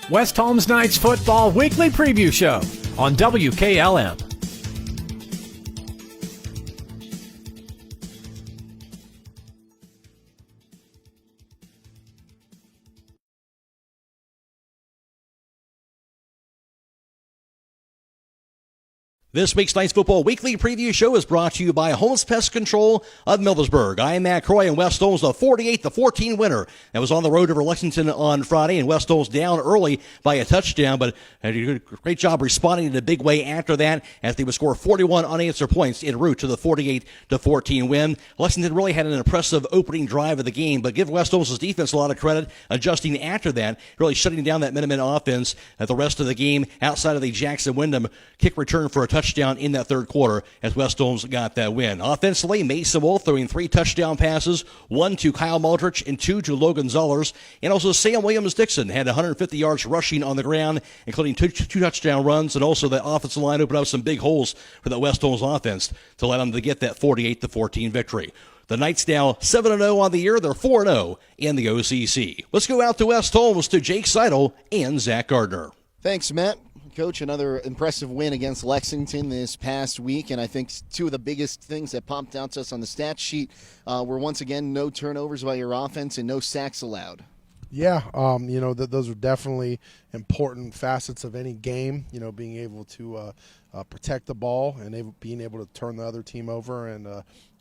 West Holmes Knights Football Weekly Preview Show on WKLM. This week's Knights Football Weekly Preview Show is brought to you by Holmes Pest Control of Millersburg. I am Matt Croy, and West Holmes, the 48-14 winner. That was on the road over Lexington on Friday, and West Holmes down early by a touchdown, but did a great job responding in a big way after that, as they would score 41 unanswered points en route to the 48-14 win. Lexington really had an impressive opening drive of the game, but give West Holmes' defense a lot of credit, adjusting after that, really shutting down that Minutemen offense at the rest of the game outside of the Jackson Wyndham kick return for a touchdown in that third quarter as West Holmes got that win. Offensively, Mason Wolf throwing 3 touchdown passes, 1 to Kyle Muldrich and 2 to Logan Zollers. And also Sam Williams-Dixon had 150 yards rushing on the ground, including two touchdown runs, and also the offensive line opened up some big holes for the West Holmes offense to let them to get that 48-14 victory. The Knights now 7-0 on the year. They're 4-0 in the OCC. Let's go out to West Holmes to Jake Seidel and Zach Gardner. Thanks, Matt. Coach, another impressive win against Lexington this past week, and I think two of the biggest things that popped out to us on the stat sheet were once again no turnovers by your offense and no sacks allowed. Yeah, those are definitely important facets of any game, being able to protect the ball and being able to turn the other team over, and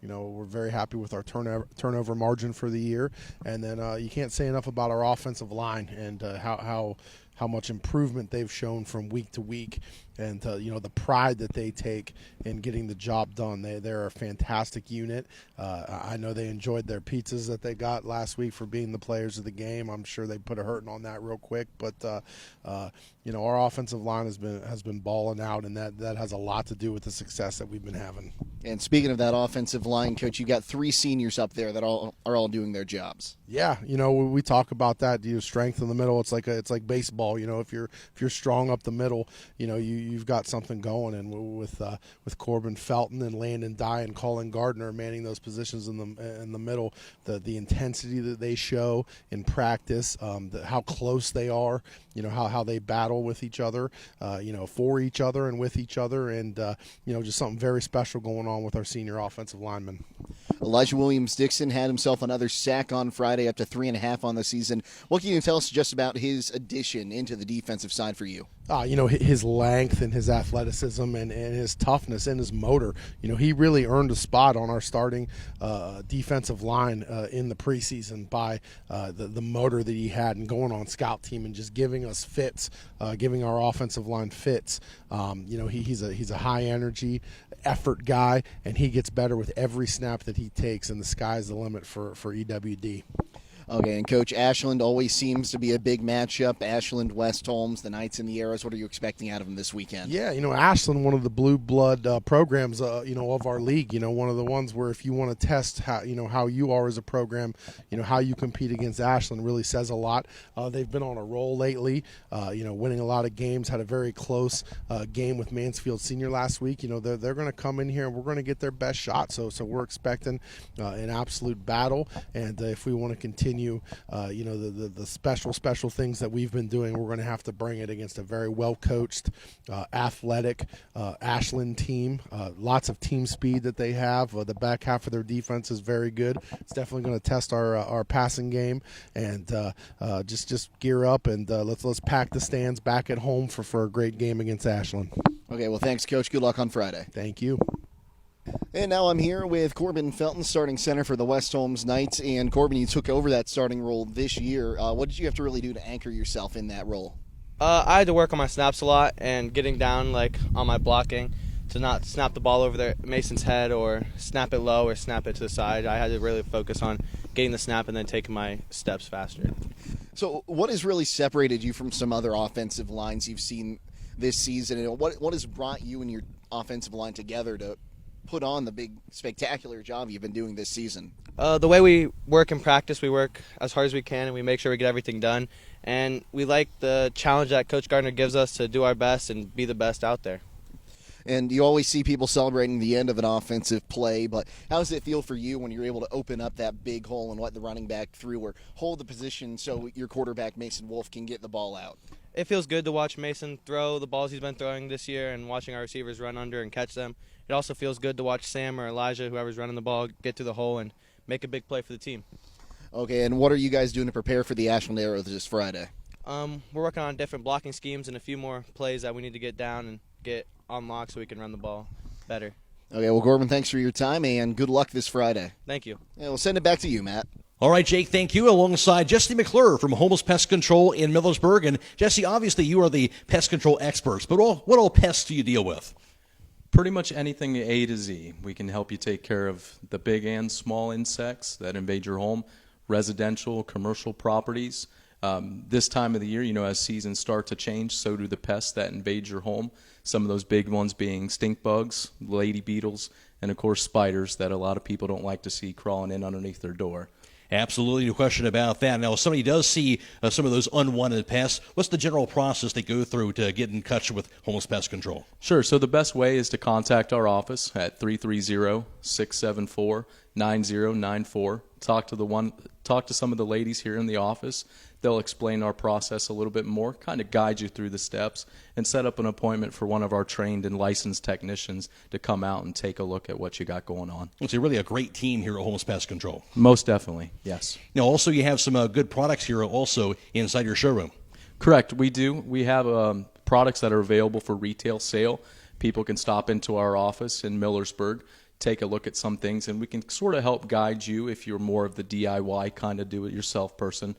we're very happy with our turnover margin for the year. And then you can't say enough about our offensive line and how much improvement they've shown from week to week, and the pride that they take in getting the job done. They're a fantastic unit. I know they enjoyed their pizzas that they got last week for being the players of the game. I'm sure they put a hurting on that real quick, but our offensive line has been balling out, and that has a lot to do with the success that we've been having. And speaking of that offensive line, Coach, you got 3 seniors up there that are all doing their jobs. Yeah, we talk about that. Strength in the middle. It's like baseball. If you're strong up the middle, you've got something going. And with Corbin Felton and Landon Dye and Colin Gardner manning those positions in the middle, the intensity that they show in practice, how close they are, how they battle with each other, for each other and with each other, and just something very special going on with our senior offensive linemen. Elijah Williams-Dixon had himself another sack on Friday, up to 3.5 on the season. What can you tell us just about his addition into the defensive side for you? His length and his athleticism and his toughness and his motor. He really earned a spot on our starting defensive line in the preseason by the motor that he had and going on scout team and just giving us fits, giving our offensive line fits. He's a high energy effort guy, and he gets better with every snap that he takes, and the sky's the limit for EWD. Okay, and Coach, Ashland always seems to be a big matchup. Ashland, West Holmes, the Knights and the Arrows. What are you expecting out of them this weekend? Yeah, Ashland, one of the blue blood programs, of our league. One of the ones where if you want to test how you are as a program, how you compete against Ashland really says a lot. They've been on a roll lately, winning a lot of games. Had a very close game with Mansfield Senior last week. They're going to come in here and we're going to get their best shot. So we're expecting an absolute battle, and if we want to continue the special things that we've been doing, we're going to have to bring it against a very well-coached, athletic Ashland team. Lots of team speed that they have. The back half of their defense is very good. It's definitely going to test our passing game, and just gear up and let's pack the stands back at home for a great game against Ashland. Okay, well, thanks, Coach. Good luck on Friday. Thank you. And now I'm here with Corbin Felton, starting center for the West Holmes Knights. And Corbin, you took over that starting role this year. What did you have to really do to anchor yourself in that role? I had to work on my snaps a lot and getting down on my blocking to not snap the ball over Mason's head or snap it low or snap it to the side. I had to really focus on getting the snap and then taking my steps faster. So what has really separated you from some other offensive lines you've seen this season? And what has brought you and your offensive line together to put on the big, spectacular job you've been doing this season? The way we work in practice, we work as hard as we can, and we make sure we get everything done. And we like the challenge that Coach Gardner gives us to do our best and be the best out there. And you always see people celebrating the end of an offensive play, but how does it feel for you when you're able to open up that big hole and let the running back through or hold the position so your quarterback, Mason Wolf, can get the ball out? It feels good to watch Mason throw the balls he's been throwing this year and watching our receivers run under and catch them. It also feels good to watch Sam or Elijah, whoever's running the ball, get to the hole and make a big play for the team. Okay, and what are you guys doing to prepare for the Ashland Arrows this Friday? We're working on different blocking schemes and a few more plays that we need to get down and get unlocked so we can run the ball better. Okay, well, Corbin, thanks for your time, and good luck this Friday. Thank you. Yeah, we'll send it back to you, Matt. All right, Jake, thank you. Alongside Jesse McClure from Holmes Pest Control in Millersburg. And Jesse, obviously you are the pest control experts, but what all pests do you deal with? Pretty much anything A to Z. We can help you take care of the big and small insects that invade your home, residential, commercial properties. This time of the year, as seasons start to change, so do the pests that invade your home. Some of those big ones being stink bugs, lady beetles, and of course spiders that a lot of people don't like to see crawling in underneath their door. Absolutely, no question about that. Now, if somebody does see some of those unwanted pests, what's the general process they go through to get in touch with Holmes Pest Control? Sure. So the best way is to contact our office at 330-674-9094. Talk to some of the ladies here in the office. They'll explain our process a little bit more, kind of guide you through the steps, and set up an appointment for one of our trained and licensed technicians to come out and take a look at what you got going on. It's really a great team here at Holmes Pest Control. Most definitely, yes. Now, also you have some good products here also inside your showroom. Correct, we do. We have products that are available for retail sale. People can stop into our office in Millersburg, take a look at some things, and we can sort of help guide you if you're more of the DIY kind of do-it-yourself person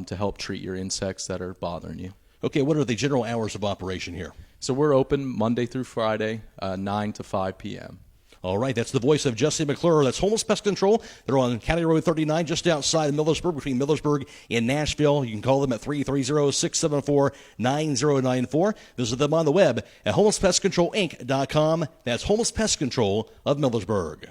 to help treat your insects that are bothering you. Okay, what are the general hours of operation here? So we're open Monday through Friday, 9 to 5 p.m. All right, that's the voice of Jesse McClure. That's Holmes Pest Control. They're on County Road 39, just outside of Millersburg, between Millersburg and Nashville. You can call them at 330-674-9094. Visit them on the web at HolmesPestControlInc.com. That's Holmes Pest Control of Millersburg.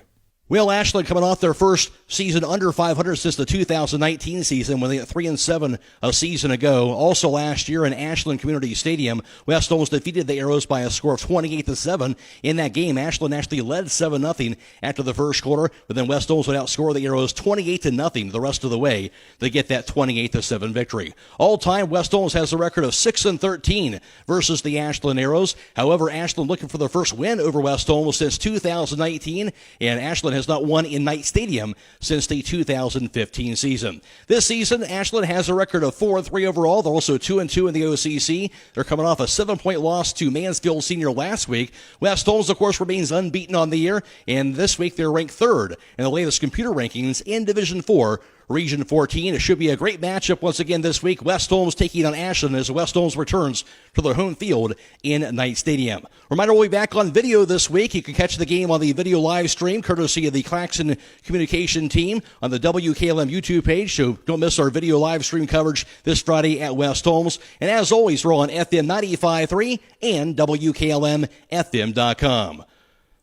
Well, Ashland coming off their first season under 500 since the 2019 season when they had 3-7 a season ago. Also last year in Ashland Community Stadium, West Holmes defeated the Arrows by a score of 28-7. In that game, Ashland actually led 7-0 after the first quarter, but then West Holmes would outscore the Arrows 28-0 the rest of the way to get that 28-7 victory. All time, West Holmes has a record of 6-13 versus the Ashland Arrows. However, Ashland looking for their first win over West Holmes since 2019, and Ashland has not won in Knight Stadium since the 2015 season. This season, Ashland has a record of 4-3 overall. They're also 2-2 in the OCC. They're coming off a 7-point loss to Mansfield Senior last week. West Holmes, of course, remains unbeaten on the year, and this week they're ranked third in the latest computer rankings in Division 4. Region 14. It should be a great matchup once again this week. West Holmes taking on Ashland as West Holmes returns to their home field in Knight Stadium. Reminder, we'll be back on video this week. You can catch the game on the video live stream, courtesy of the Claxon Communication team on the WKLM YouTube page, so don't miss our video live stream coverage this Friday at West Holmes. And as always, we're on FM 95.3 and WKLM-FM.com.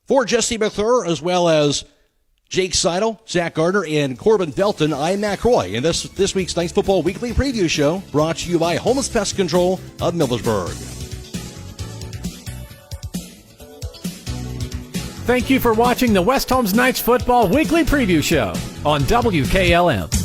For Jesse McClure, as well as Jake Seidel, Zach Gardner, and Corbin Felton, I'm Matt Croy, and this week's Nice Football Weekly Preview Show brought to you by Holmes Pest Control of Millersburg. Thank you for watching the West Holmes Knights Football Weekly Preview Show on WKLM.